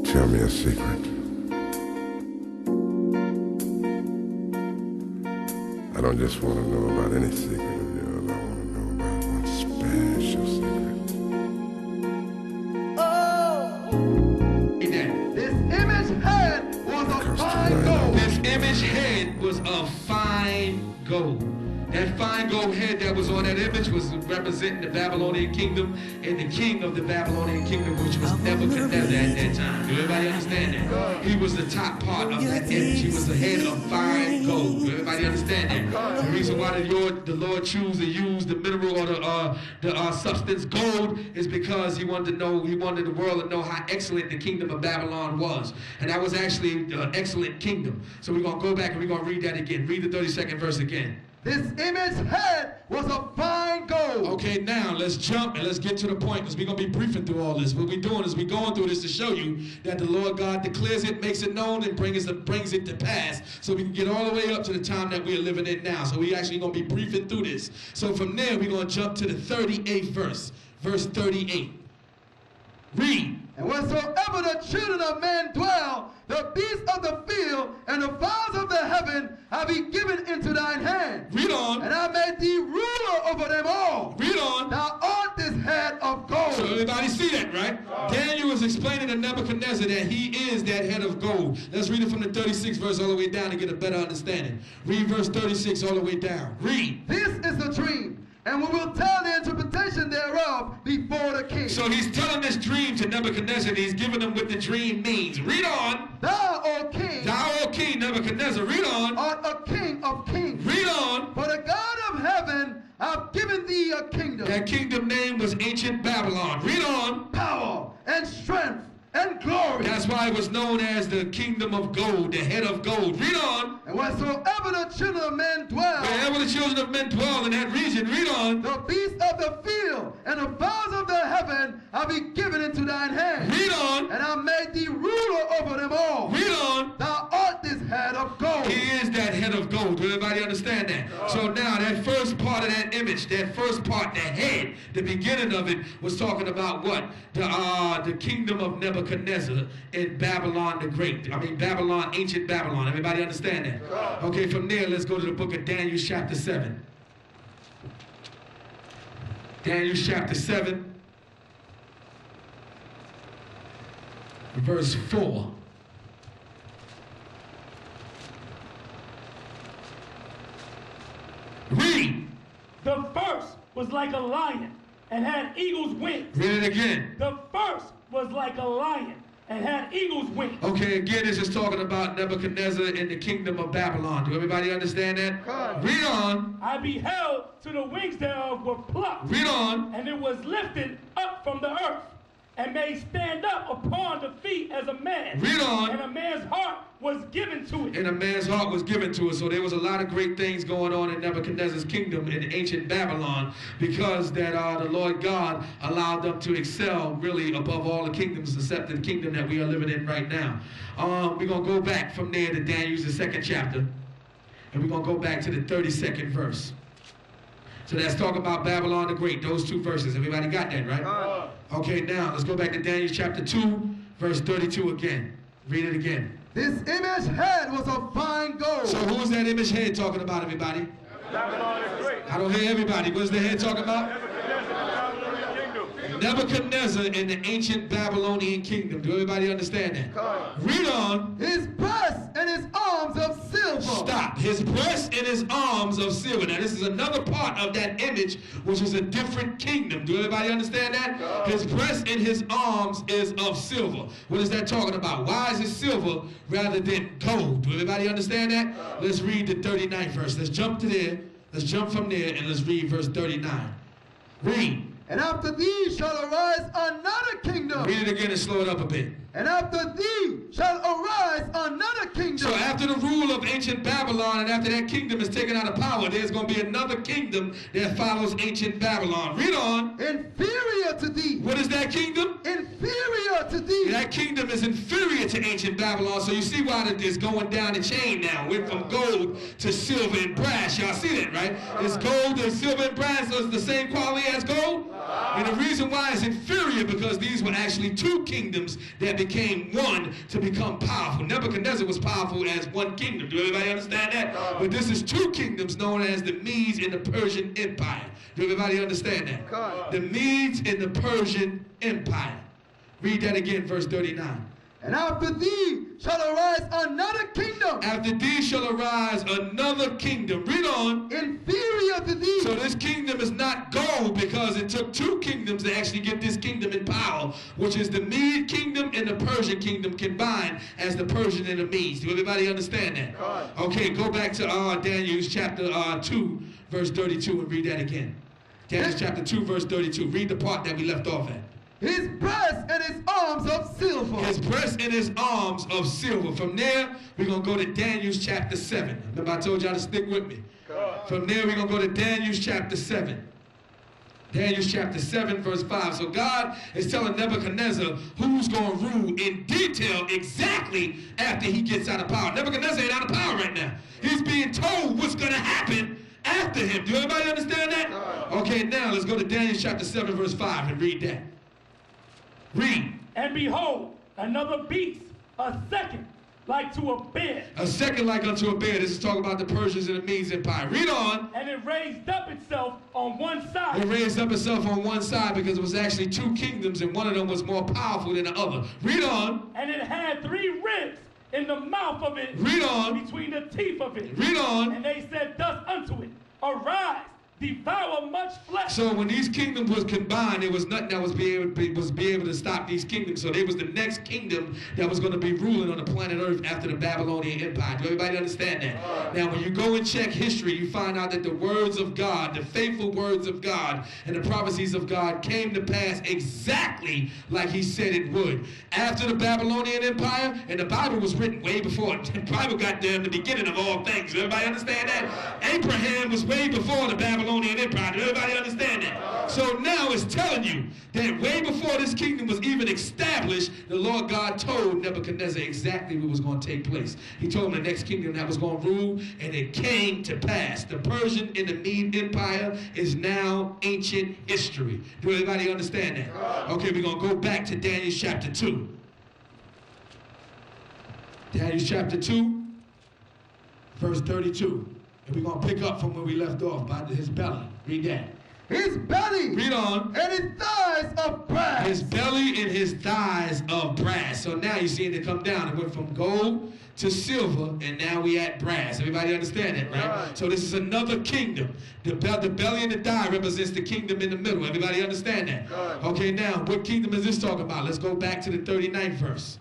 Tell me a secret. I don't just want to know about any secret of yours. I want to know about one special secret. Oh! This image head was of fine gold. This image head was of fine gold. That fine gold head that was on that image was representing the Babylonian kingdom and the king of the Babylonian kingdom, which was Nebuchadnezzar at that time. Do everybody understand that? He was the top part of that image. He was the head of fine gold. Do everybody understand that? The reason why the Lord chose to use the mineral or the substance gold is because he wanted the world to know how excellent the kingdom of Babylon was. And that was actually an excellent kingdom. So we're going to go back and we're going to read that again. Read the 32nd verse again. This image head was of fine gold. Okay, now let's jump and let's get to the point, because we're going to be briefing through all this. What we're doing is we're going through this to show you that the Lord God declares it, makes it known, and brings it to pass, so we can get all the way up to the time that we're living in now. So we actually going to be briefing through this. So from there, we're going to jump to the 38th verse, verse 38. Read. And wheresoever the children of men dwell, the beasts of the field and the fowls of the heaven have he given into thine hand. Read on. And I made thee ruler over them all. Read on. Thou art this head of gold. So everybody see that, right? Daniel was explaining to Nebuchadnezzar that he is that head of gold. Let's read it from the 36th verse all the way down to get a better understanding. Read verse 36 all the way down. Read. This is the dream, and we will tell the interpretation thereof before the king. So he's telling this dream to Nebuchadnezzar, and he's giving him what the dream means. Read on. Thou, O king, Nebuchadnezzar, read on. art a king of kings. Read on. For the God of heaven hath given thee a kingdom. That kingdom name was ancient Babylon. Read on. Power and strength and glory. That's why it was known as the kingdom of gold, the head of gold. Read on. And wheresoever the children of men dwell, Wherever the children of men dwell in that region, read on. the beasts of the field and the fowls of the heaven have he given into thine hand. Read on. And I made thee ruler over them all. Read on. Thou art this head of gold. He is that head of gold. Do everybody understand that? So now that first part of that image, that first part, the head, the beginning of it was talking about what? The kingdom of Nebuchadnezzar in Babylon the Great. Babylon, ancient Babylon. Everybody understand that? Okay, from there, let's go to the book of Daniel chapter 7. Daniel chapter 7, verse 4. Read. The first was like a lion and had eagle's wings. Read it again. The first was like a lion and had eagle's wings. Okay, again, this is talking about Nebuchadnezzar in the kingdom of Babylon. Do everybody understand that? God. Read on. I beheld till the wings thereof were plucked, Read on. and it was lifted up from the earth, and made stand up upon the feet as a man. Read on. And a man's heart was given to it. And a man's heart was given to it. So there was a lot of great things going on in Nebuchadnezzar's kingdom in ancient Babylon, because that the Lord God allowed them to excel really above all the kingdoms except the kingdom that we are living in right now. We're going to go back from there to Daniel's the 2nd chapter, and we're going to go back to the 32nd verse. So that's talking about Babylon the Great, those two verses. Everybody got that, right? Okay, now let's go back to Daniel chapter 2, verse 32 again. Read it again. This image head was of fine gold. So who is that image head talking about, everybody? Babylon is great. I don't hear everybody. What is the head talking about? Nebuchadnezzar in the ancient Babylonian kingdom. Do everybody understand that? Read on. His breast and his arms of silver. Stop. His breast and his arms of silver. Now this is another part of that image, which is a different kingdom. Do everybody understand that? His breast and his arms is of silver. What is that talking about? Why is it silver rather than gold? Do everybody understand that? Let's read the 39th verse. Let's jump to there. Let's jump from there and let's read verse 39. Read. And after thee shall arise another kingdom. Read it again and slow it up a bit. And after thee shall arise another kingdom. So after the rule of ancient Babylon and after that kingdom is taken out of power, there's going to be another kingdom that follows ancient Babylon. Read on. Inferior to thee. What is that kingdom? Inferior to thee. That kingdom is inferior to to ancient Babylon. So you see why it's going down the chain now. Went from gold to silver and brass. Y'all see that, right? It's gold and silver and brass, so it's the same quality as gold. And the reason why it's inferior because these were actually two kingdoms that became one to become powerful. Nebuchadnezzar was powerful as one kingdom. Do everybody understand that? But this is two kingdoms known as the Medes and the Persian Empire. Do everybody understand that? The Medes and the Persian Empire. Read that again, verse 39. And after thee shall arise another kingdom. After thee shall arise another kingdom. Read on. Inferior to thee. So this kingdom is not gold because it took two kingdoms to actually get this kingdom in power, which is the Mede kingdom and the Persian kingdom combined as the Persian and the Medes. Do everybody understand that? God. Okay, go back to Daniel chapter 2, verse 32 and read that again. Daniel chapter 2, verse 32. Read the part that we left off at. His breast and his arms of silver. His breast and his arms of silver. From there, we're going to go to Daniel chapter 7. Remember I told y'all to stick with me. From there, we're going to go to Daniel chapter 7. Daniel chapter 7, verse 5. So God is telling Nebuchadnezzar who's going to rule in detail exactly after he gets out of power. Nebuchadnezzar ain't out of power right now. He's being told what's going to happen after him. Do everybody understand that? Okay, now let's go to Daniel chapter 7, verse 5 and read that. Read. And behold, another beast, a second, like to a bear. A second like unto a bear. This is talking about the Persians and the Medes Empire. Read on. And it raised up itself on one side. It raised up itself on one side because it was actually two kingdoms and one of them was more powerful than the other. Read on. And it had 3 ribs in the mouth of it. Read on. Between the teeth of it. Read on. And they said thus unto it, arise, devour much flesh. So when these kingdoms was combined, there was nothing that was be able to stop these kingdoms. So they was the next kingdom that was going to be ruling on the planet Earth after the Babylonian Empire. Do everybody understand that? Now when you go and check history, you find out that the words of God, the faithful words of God, and the prophecies of God came to pass exactly like he said it would. After the Babylonian Empire, and the Bible was written way before it. The Bible got there in the beginning of all things. Do everybody understand that? Abraham was way before the Babylonian Empire. Do everybody understand that? So now it's telling you that way before this kingdom was even established, the Lord God told Nebuchadnezzar exactly what was going to take place. He told him the next kingdom that was going to rule, and it came to pass. The Persian and the Mede Empire is now ancient history. Do everybody understand that? Okay, we're going to go back to Daniel chapter 2. Daniel chapter 2, verse 32. And we're going to pick up from where we left off by his belly. Read that. His belly. Read on. And his thighs of brass. His belly and his thighs of brass. So now you're seeing it come down. It went from gold to silver, and now we at brass. Everybody understand that, right? So this is another kingdom. The belly and the thigh represents the kingdom in the middle. Everybody understand that? Okay, now, what kingdom is this talking about? Let's go back to the 39th verse.